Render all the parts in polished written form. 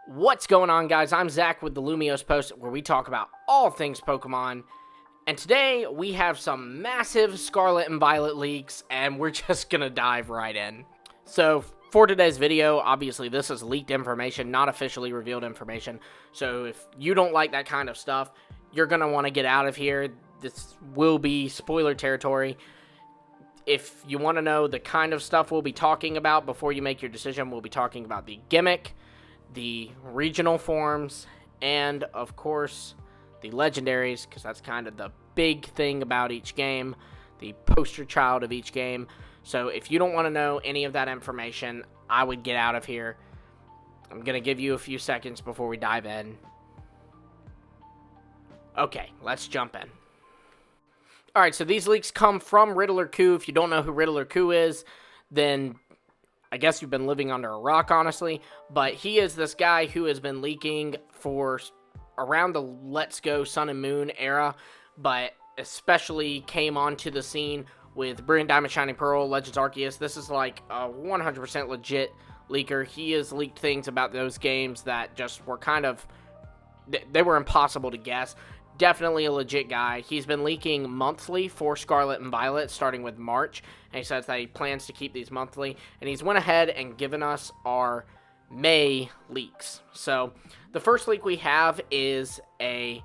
What's going on, guys? I'm Zach with the Lumios Post, where we talk about all things Pokemon. And today, we have some massive Scarlet and Violet leaks, and we're just gonna dive right in. So, for today's video, obviously this is leaked information, not officially revealed information. So, if you don't like that kind of stuff, you're gonna want to get out of here. This will be spoiler territory. If you want to know the kind of stuff we'll be talking about before you make your decision, we'll be talking about the gimmick, the regional forms, and of course the legendaries, because that's kind of the big thing about each game, the poster child of each game. So if you don't want to know any of that information, I would get out of here. I'm going to give you a few seconds before we dive in. Okay, let's jump in. Alright, so these leaks come from Riddler Khu. If you don't know who Riddler Khu is, then I guess you've been living under a rock, honestly. But he is this guy who has been leaking for around the Let's Go Sun and Moon era, but especially came onto the scene with Brilliant Diamond, Shining Pearl, Legends Arceus. This is like a 100% legit leaker. He has leaked things about those games that just were kind of, they were impossible to guess. Definitely a legit guy. He's been leaking monthly for Scarlet and Violet, starting with March, and he says that he plans to keep these monthly, and he's went ahead and given us our May leaks. So, the first leak we have is a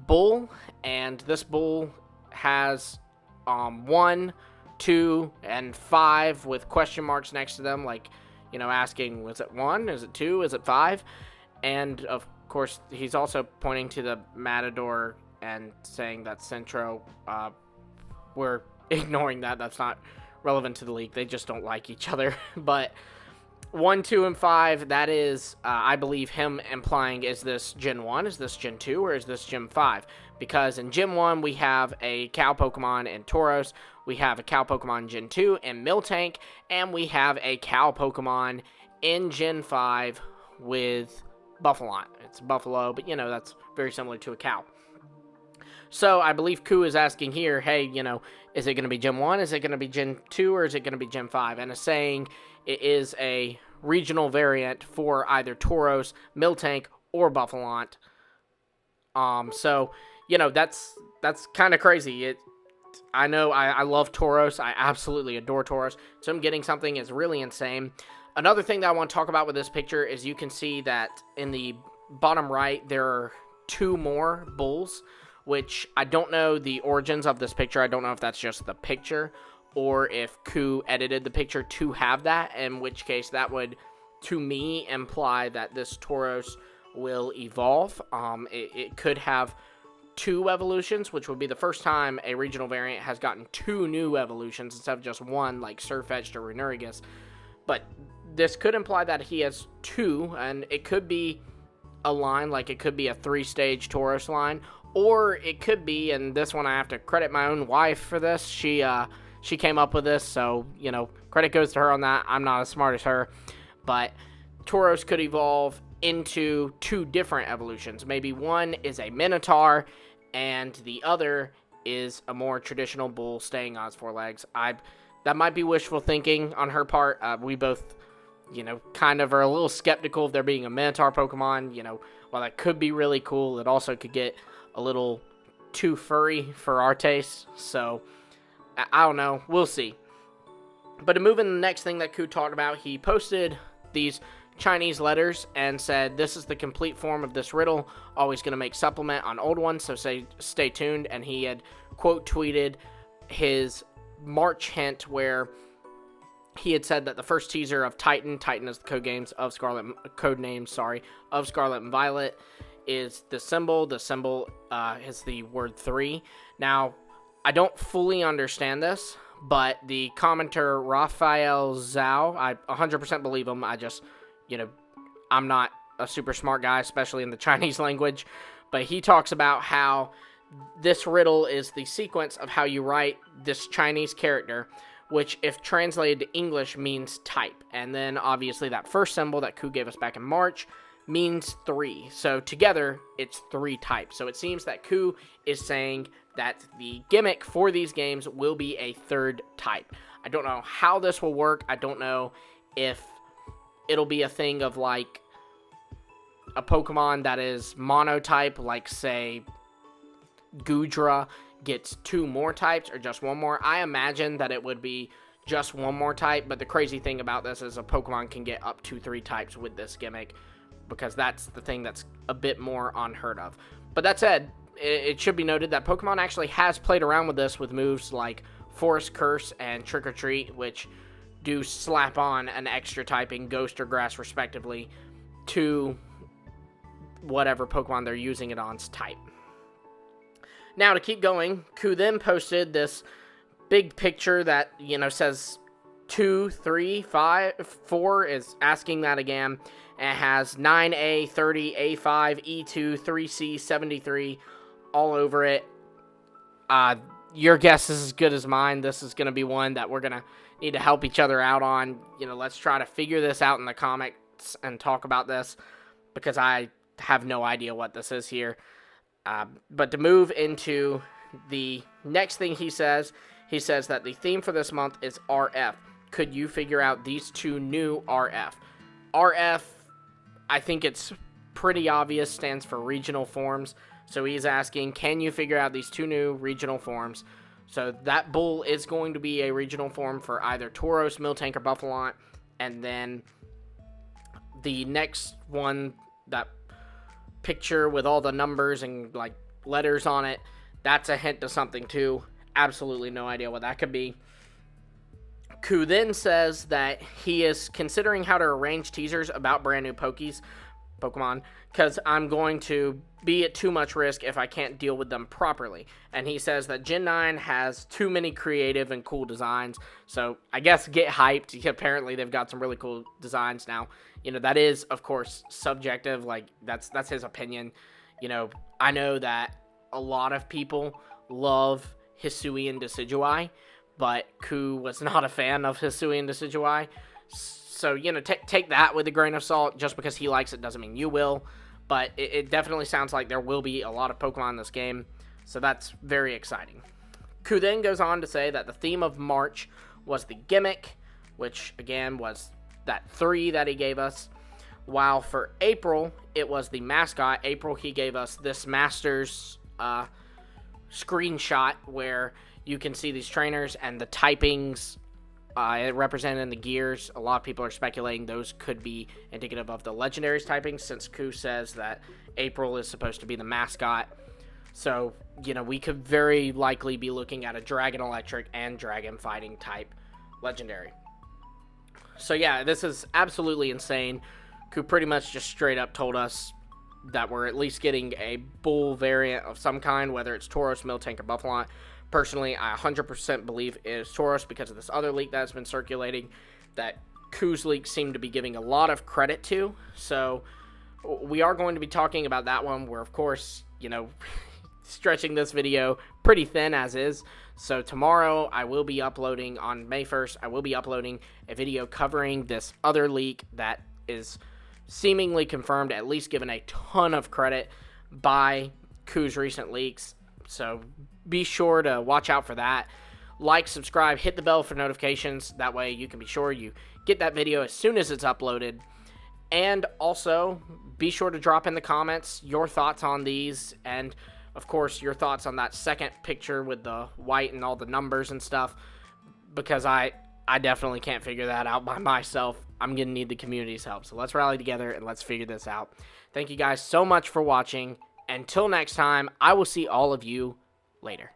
bull, and this bull has 1, 2, and 5 with question marks next to them, like, you know, asking, was it 1, is it 2, is it 5, and of course, he's also pointing to the Matador and saying that Centro, we're ignoring that. That's not relevant to the leak. They just don't like each other. But 1, 2, and 5, that is, I believe, him implying, is this Gen 1, is this Gen 2, or is this Gen 5? Because in Gen 1, we have a cow Pokemon in Tauros, we have a cow Pokemon in Gen 2 in Miltank, and we have a cow Pokemon in Gen 5 with Buffalon. It's buffalo, but, you know, that's very similar to a cow. So, I believe Khu is asking here, hey, you know, is it going to be Gen 1, is it going to be Gen 2, or is it going to be Gen 5? And is saying it is a regional variant for either Tauros, Miltank, or Buffalon. So, you know, that's kind of crazy. I know I love Tauros. I absolutely adore Tauros. So, I'm getting something is really insane. Another thing that I want to talk about with this picture is you can see that in the bottom right, there are 2 more bulls, which I don't know the origins of this picture. I don't know if that's just the picture or if Khu edited the picture to have that, in which case that would, to me, imply that this Tauros will evolve. It could have 2 evolutions, which would be the first time a regional variant has gotten 2 new evolutions instead of just 1, like Surfetch'd or Renurigus. But this could imply that he has 2, and it could be a line, like it could be a 3-stage Tauros line, or it could be, and this one I have to credit my own wife for this, she came up with this, so, you know, credit goes to her on that. I'm not as smart as her, but Tauros could evolve into 2 different evolutions. Maybe one is a Minotaur, and the other is a more traditional bull staying on its 4 legs. That might be wishful thinking on her part. We both, you know, kind of are a little skeptical of there being a Minotaur Pokemon. You know, while that could be really cool, it also could get a little too furry for our taste. So, I don't know. We'll see. But to move in the next thing that Khu talked about, he posted these Chinese letters and said, this is the complete form of this riddle. Always going to make supplement on old ones, so stay tuned. And he had quote tweeted his March hint where he had said that the first teaser of Titan is the code name of Scarlet and Violet, is the symbol. The symbol is the word 3. Now, I don't fully understand this, but the commenter Raphael Zhao, I 100% believe him. I just, you know, I'm not a super smart guy, especially in the Chinese language, but he talks about how this riddle is the sequence of how you write this Chinese character, which, if translated to English, means type. And then, obviously, that first symbol that Khu gave us back in March means 3. So, together, it's 3 types. So, it seems that Khu is saying that the gimmick for these games will be a 3rd type. I don't know how this will work. I don't know if it'll be a thing of, like, a Pokemon that is monotype, like say Goodra, gets 2 more types or just 1 more. I imagine that it would be just 1 more type, but the crazy thing about this is a Pokemon can get up to 3 types with this gimmick, because that's the thing that's a bit more unheard of. But that said, it should be noted that Pokemon actually has played around with this with moves like Forest Curse and Trick or Treat, which do slap on an extra typing, Ghost or Grass respectively, to whatever Pokemon they're using it on's type. Now, to keep going, Khu then posted this big picture that, says 2, 3, 5, 4 is asking that again. And it has 9A, 30, A5, E2, 3C, 73 all over it. Your guess is as good as mine. This is going to be one that we're going to need to help each other out on. Let's try to figure this out in the comments and talk about this, because I have no idea what this is here. But to move into the next thing he says that the theme for this month is RF. Could you figure out these 2 new RF? RF, I think it's pretty obvious, stands for regional forms. So he's asking, can you figure out these 2 new regional forms? So that bull is going to be a regional form for either Tauros, Miltank, or Buffalont. And then the next one, that picture with all the numbers and like letters on it, that's a hint to something too. Absolutely no idea what that could be. Khu then says that he is considering how to arrange teasers about brand new Pokemon, because I'm going to be at too much risk if I can't deal with them properly. And he says that Gen 9 has too many creative and cool designs, so I guess get hyped. Apparently they've got some really cool designs now. That is, of course, subjective. Like, that's his opinion. I know that a lot of people love Hisuian Decidueye, but Khu was not a fan of Hisuian Decidueye. So, take that with a grain of salt. Just because he likes it doesn't mean you will. But it definitely sounds like there will be a lot of Pokemon in this game. So that's very exciting. Khu then goes on to say that the theme of March was the gimmick, which, again, was that 3 that he gave us. While for April, it was the mascot. April, he gave us this Masters screenshot where you can see these trainers and the typings represented in the gears. A lot of people are speculating those could be indicative of the legendaries typing, since Khu says that April is supposed to be the mascot. So, we could very likely be looking at a Dragon Electric and Dragon Fighting type legendary. So yeah, this is absolutely insane. Khu pretty much just straight up told us that we're at least getting a bull variant of some kind, whether it's Tauros, Miltank, or Buffalont. Personally, I 100% believe it is Tauros because of this other leak that's been circulating that Khu's leak seemed to be giving a lot of credit to. So we are going to be talking about that one. We're, of course, stretching this video pretty thin as is. So tomorrow I will be uploading, on May 1st, I will be uploading a video covering this other leak that is seemingly confirmed, at least given a ton of credit by Khu's recent leaks. So be sure to watch out for that. Like, subscribe, hit the bell for notifications. That way you can be sure you get that video as soon as it's uploaded. And also, be sure to drop in the comments your thoughts on these, and of course your thoughts on that second picture with the white and all the numbers and stuff, because I definitely can't figure that out by myself. I'm going to need the community's help. So let's rally together and let's figure this out. Thank you guys so much for watching. Until next time, I will see all of you later.